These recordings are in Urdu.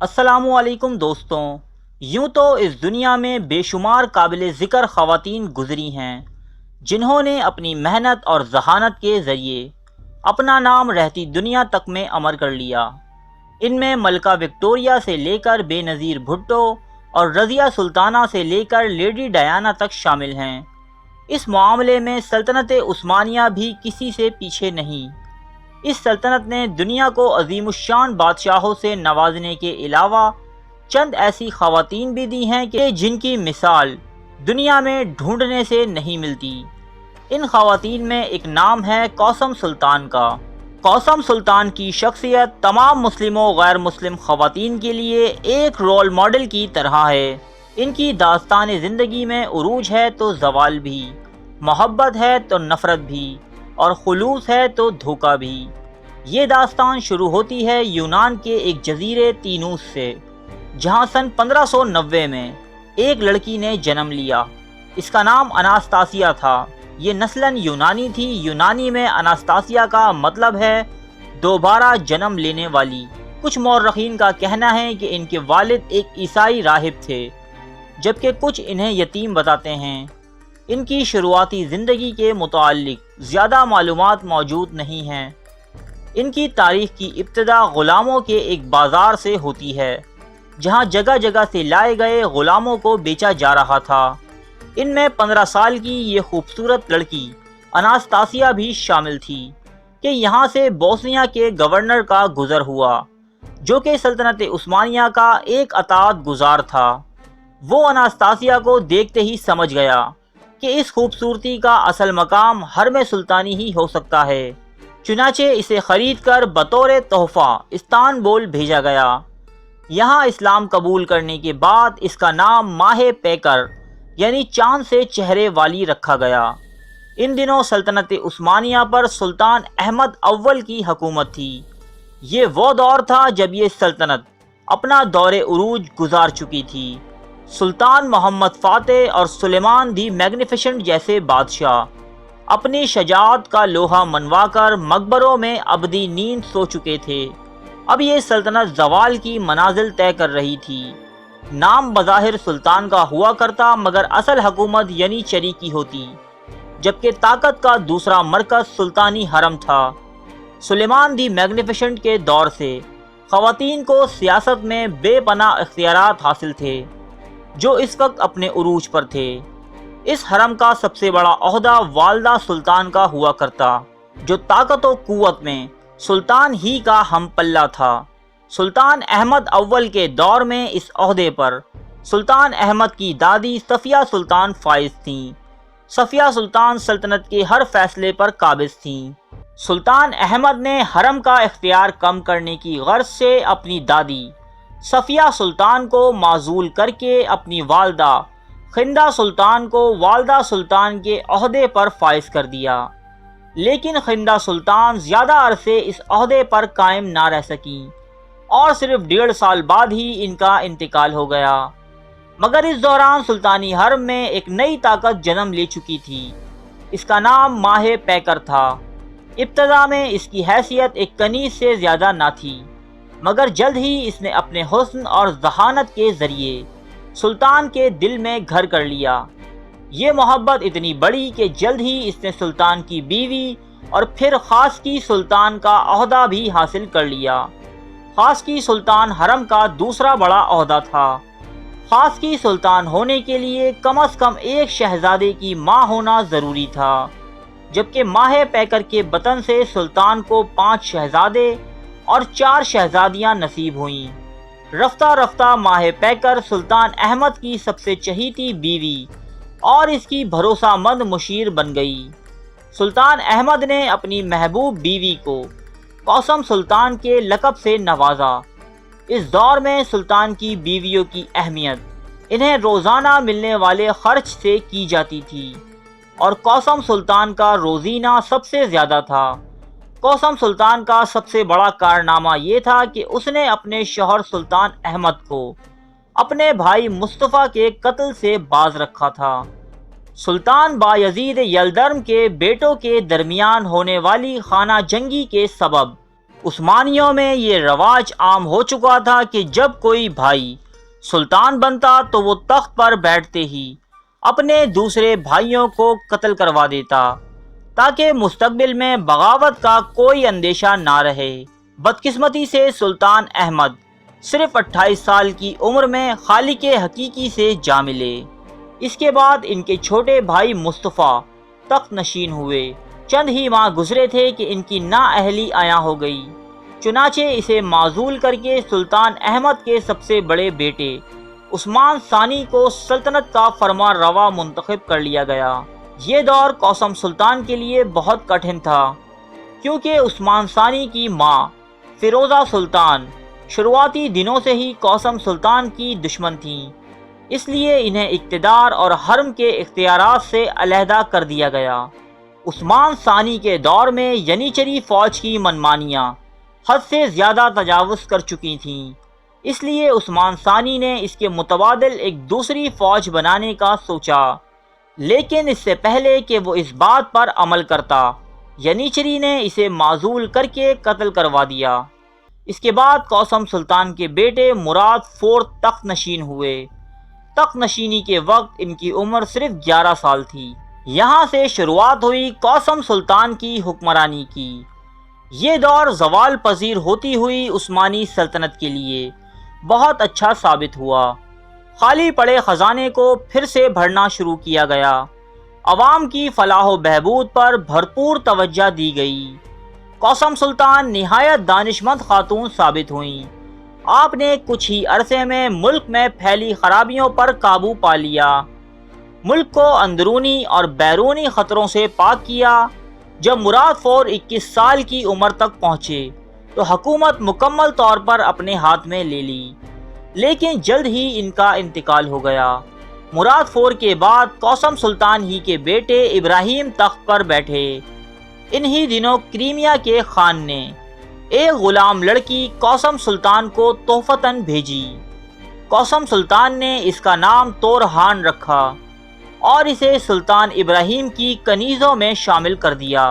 السلام علیکم دوستوں۔ یوں تو اس دنیا میں بے شمار قابل ذکر خواتین گزری ہیں جنہوں نے اپنی محنت اور ذہانت کے ذریعے اپنا نام رہتی دنیا تک میں امر کر لیا۔ ان میں ملکہ وکٹوریہ سے لے کر بے نظیر بھٹو اور رضیہ سلطانہ سے لے کر لیڈی ڈیانا تک شامل ہیں۔ اس معاملے میں سلطنت عثمانیہ بھی کسی سے پیچھے نہیں۔ اس سلطنت نے دنیا کو عظیم الشان بادشاہوں سے نوازنے کے علاوہ چند ایسی خواتین بھی دی ہیں کہ جن کی مثال دنیا میں ڈھونڈنے سے نہیں ملتی۔ ان خواتین میں ایک نام ہے کوثر سلطان کا۔ کوثر سلطان کی شخصیت تمام مسلم و غیر مسلم خواتین کے لیے ایک رول ماڈل کی طرح ہے۔ ان کی داستان زندگی میں عروج ہے تو زوال بھی، محبت ہے تو نفرت بھی، اور خلوص ہے تو دھوکہ بھی۔ یہ داستان شروع ہوتی ہے یونان کے ایک جزیرے تینوس سے، جہاں سن 1590 میں ایک لڑکی نے جنم لیا۔ اس کا نام اناستاسیا تھا۔ یہ نسلاً یونانی تھی۔ یونانی میں اناستاسیا کا مطلب ہے دوبارہ جنم لینے والی۔ کچھ مورخین کا کہنا ہے کہ ان کے والد ایک عیسائی راہب تھے، جبکہ کچھ انہیں یتیم بتاتے ہیں۔ ان کی شروعاتی زندگی کے متعلق زیادہ معلومات موجود نہیں ہیں۔ ان کی تاریخ کی ابتدا غلاموں کے ایک بازار سے ہوتی ہے، جہاں جگہ جگہ سے لائے گئے غلاموں کو بیچا جا رہا تھا۔ ان میں 15 سال کی یہ خوبصورت لڑکی اناستاسیا بھی شامل تھی کہ یہاں سے بوسنیا کے گورنر کا گزر ہوا، جو کہ سلطنت عثمانیہ کا ایک اطاعت گزار تھا۔ وہ اناستاسیا کو دیکھتے ہی سمجھ گیا کہ اس خوبصورتی کا اصل مقام حرم سلطانی ہی ہو سکتا ہے، چنانچہ اسے خرید کر بطور تحفہ استنبول بھیجا گیا۔ یہاں اسلام قبول کرنے کے بعد اس کا نام ماہ پیکر یعنی چاند سے چہرے والی رکھا گیا۔ ان دنوں سلطنت عثمانیہ پر سلطان احمد اول کی حکومت تھی۔ یہ وہ دور تھا جب یہ سلطنت اپنا دور عروج گزار چکی تھی۔ سلطان محمد فاتح اور سلیمان دی میگنیفیسنٹ جیسے بادشاہ اپنی شجاعت کا لوہا منوا کر مقبروں میں ابدی نیند سو چکے تھے۔ اب یہ سلطنت زوال کی منازل طے کر رہی تھی۔ نام بظاہر سلطان کا ہوا کرتا، مگر اصل حکومت یعنی چری کی ہوتی، جبکہ طاقت کا دوسرا مرکز سلطانی حرم تھا۔ سلیمان دی میگنیفیسنٹ کے دور سے خواتین کو سیاست میں بے پناہ اختیارات حاصل تھے، جو اس وقت اپنے عروج پر تھے۔ اس حرم کا سب سے بڑا عہدہ والدہ سلطان کا ہوا کرتا، جو طاقت و قوت میں سلطان ہی کا ہم پلہ تھا۔ سلطان احمد اول کے دور میں اس عہدے پر سلطان احمد کی دادی صفیہ سلطان فائز تھیں۔ صفیہ سلطان سلطنت کے ہر فیصلے پر قابض تھیں۔ سلطان احمد نے حرم کا اختیار کم کرنے کی غرض سے اپنی دادی صفیہ سلطان کو معزول کر کے اپنی والدہ خندہ سلطان کو والدہ سلطان کے عہدے پر فائز کر دیا، لیکن خندہ سلطان زیادہ عرصے اس عہدے پر قائم نہ رہ سکیں اور صرف 1.5 سال بعد ہی ان کا انتقال ہو گیا۔ مگر اس دوران سلطانی حرم میں ایک نئی طاقت جنم لے چکی تھی۔ اس کا نام ماہ پیکر تھا۔ ابتدا میں اس کی حیثیت ایک کنیز سے زیادہ نہ تھی، مگر جلد ہی اس نے اپنے حسن اور ذہانت کے ذریعے سلطان کے دل میں گھر کر لیا۔ یہ محبت اتنی بڑی کہ جلد ہی اس نے سلطان کی بیوی اور پھر خاص سلطان کا عہدہ بھی حاصل کر لیا۔ خاص سلطان حرم کا دوسرا بڑا عہدہ تھا۔ خاص سلطان ہونے کے لیے کم از کم ایک شہزادے کی ماں ہونا ضروری تھا، جبکہ ماہ پیکر کے بطن سے سلطان کو 5 شہزادے اور 4 شہزادیاں نصیب ہوئیں۔ رفتہ رفتہ ماہ پیکر سلطان احمد کی سب سے چہیتی بیوی اور اس کی بھروسہ مند مشیر بن گئی۔ سلطان احمد نے اپنی محبوب بیوی کو کوثر سلطان کے لقب سے نوازا۔ اس دور میں سلطان کی بیویوں کی اہمیت انہیں روزانہ ملنے والے خرچ سے کی جاتی تھی، اور کوثر سلطان کا روزینہ سب سے زیادہ تھا۔ کوثر سلطان کا سب سے بڑا کارنامہ یہ تھا کہ اس نے اپنے شوہر سلطان احمد کو اپنے بھائی مصطفیٰ کے قتل سے باز رکھا تھا۔ سلطان بایزید یلدرم کے بیٹوں کے درمیان ہونے والی خانہ جنگی کے سبب عثمانیوں میں یہ رواج عام ہو چکا تھا کہ جب کوئی بھائی سلطان بنتا تو وہ تخت پر بیٹھتے ہی اپنے دوسرے بھائیوں کو قتل کروا دیتا تاکہ مستقبل میں بغاوت کا کوئی اندیشہ نہ رہے۔ بدقسمتی سے سلطان احمد صرف 28 سال کی عمر میں خالق حقیقی سے جا ملے۔ اس کے بعد ان کے چھوٹے بھائی مصطفیٰ تخت نشین ہوئے۔ چند ہی ماہ گزرے تھے کہ ان کی نااہلی عیاں ہو گئی، چنانچہ اسے معزول کر کے سلطان احمد کے سب سے بڑے بیٹے عثمان ثانی کو سلطنت کا فرمان روا منتخب کر لیا گیا۔ یہ دور قاسم سلطان کے لیے بہت کٹھن تھا، کیونکہ عثمان ثانی کی ماں فیروزہ سلطان شروعاتی دنوں سے ہی قاسم سلطان کی دشمن تھیں، اس لیے انہیں اقتدار اور حرم کے اختیارات سے علیحدہ کر دیا گیا۔ عثمان ثانی کے دور میں ینیچری فوج کی منمانیاں حد سے زیادہ تجاوز کر چکی تھیں، اس لیے عثمان ثانی نے اس کے متبادل ایک دوسری فوج بنانے کا سوچا، لیکن اس سے پہلے کہ وہ اس بات پر عمل کرتا، ینیچری نے اسے معزول کر کے قتل کروا دیا۔ اس کے بعد قاسم سلطان کے بیٹے مراد فور تخت نشین ہوئے۔ تخت نشینی کے وقت ان کی عمر صرف 11 سال تھی۔ یہاں سے شروعات ہوئی قاسم سلطان کی حکمرانی کی۔ یہ دور زوال پذیر ہوتی ہوئی عثمانی سلطنت کے لیے بہت اچھا ثابت ہوا۔ خالی پڑے خزانے کو پھر سے بھرنا شروع کیا گیا، عوام کی فلاح و بہبود پر بھرپور توجہ دی گئی۔ قاسم سلطان نہایت دانشمند خاتون ثابت ہوئیں۔ آپ نے کچھ ہی عرصے میں ملک میں پھیلی خرابیوں پر قابو پا لیا، ملک کو اندرونی اور بیرونی خطروں سے پاک کیا۔ جب مراد فور 21 سال کی عمر تک پہنچے تو حکومت مکمل طور پر اپنے ہاتھ میں لے لی، لیکن جلد ہی ان کا انتقال ہو گیا۔ مراد فور کے بعد قاسم سلطان ہی کے بیٹے ابراہیم تخت پر بیٹھے۔ انہی دنوں کریمیا کے خان نے ایک غلام لڑکی قاسم سلطان کو تحفتاً بھیجی۔ قاسم سلطان نے اس کا نام تورحان رکھا اور اسے سلطان ابراہیم کی کنیزوں میں شامل کر دیا۔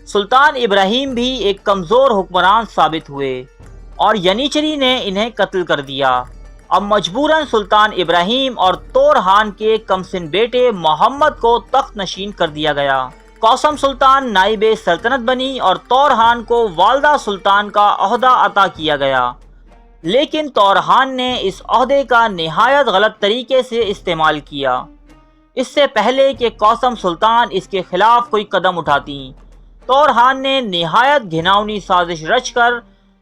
سلطان ابراہیم بھی ایک کمزور حکمران ثابت ہوئے اور ینیچری نے انہیں قتل کر دیا۔ اب مجبوراً سلطان ابراہیم اور تورحان کے کمسن بیٹے محمد کو تخت نشین کر دیا گیا۔ قاسم سلطان نائب سلطنت بنی اور تورحان کو والدہ سلطان کا عہدہ عطا کیا گیا، لیکن تورحان نے اس عہدے کا نہایت غلط طریقے سے استعمال کیا۔ اس سے پہلے کہ قاسم سلطان اس کے خلاف کوئی قدم اٹھاتی، تورحان نے نہایت گھناؤنی سازش رچ کر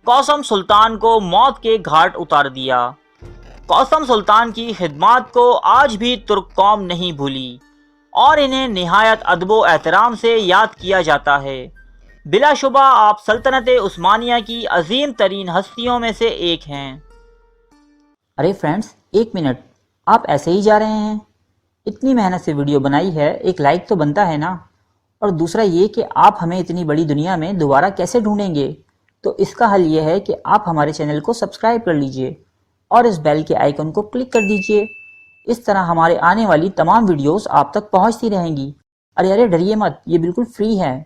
قاسم سلطان کو موت کے گھاٹ اتار دیا۔ قاسم سلطان کی خدمات کو آج بھی ترک قوم نہیں بھولی اور انہیں نہایت ادب و احترام سے یاد کیا جاتا ہے۔ بلا شبہ آپ سلطنت عثمانیہ کی عظیم ترین ہستیوں میں سے ایک ہیں۔ ارے فرینڈز، ایک منٹ، آپ ایسے ہی جا رہے ہیں؟ اتنی محنت سے ویڈیو بنائی ہے، ایک لائک تو بنتا ہے نا؟ اور دوسرا یہ کہ آپ ہمیں اتنی بڑی دنیا میں دوبارہ کیسے ڈھونڈیں گے؟ تو اس کا حل یہ ہے کہ آپ ہمارے چینل کو سبسکرائب کر لیجئے اور اس بیل کے آئیکن کو کلک کر دیجئے۔ اس طرح ہمارے آنے والی تمام ویڈیوز آپ تک پہنچتی رہیں گی۔ ارے ڈریے مت، یہ بالکل فری ہے۔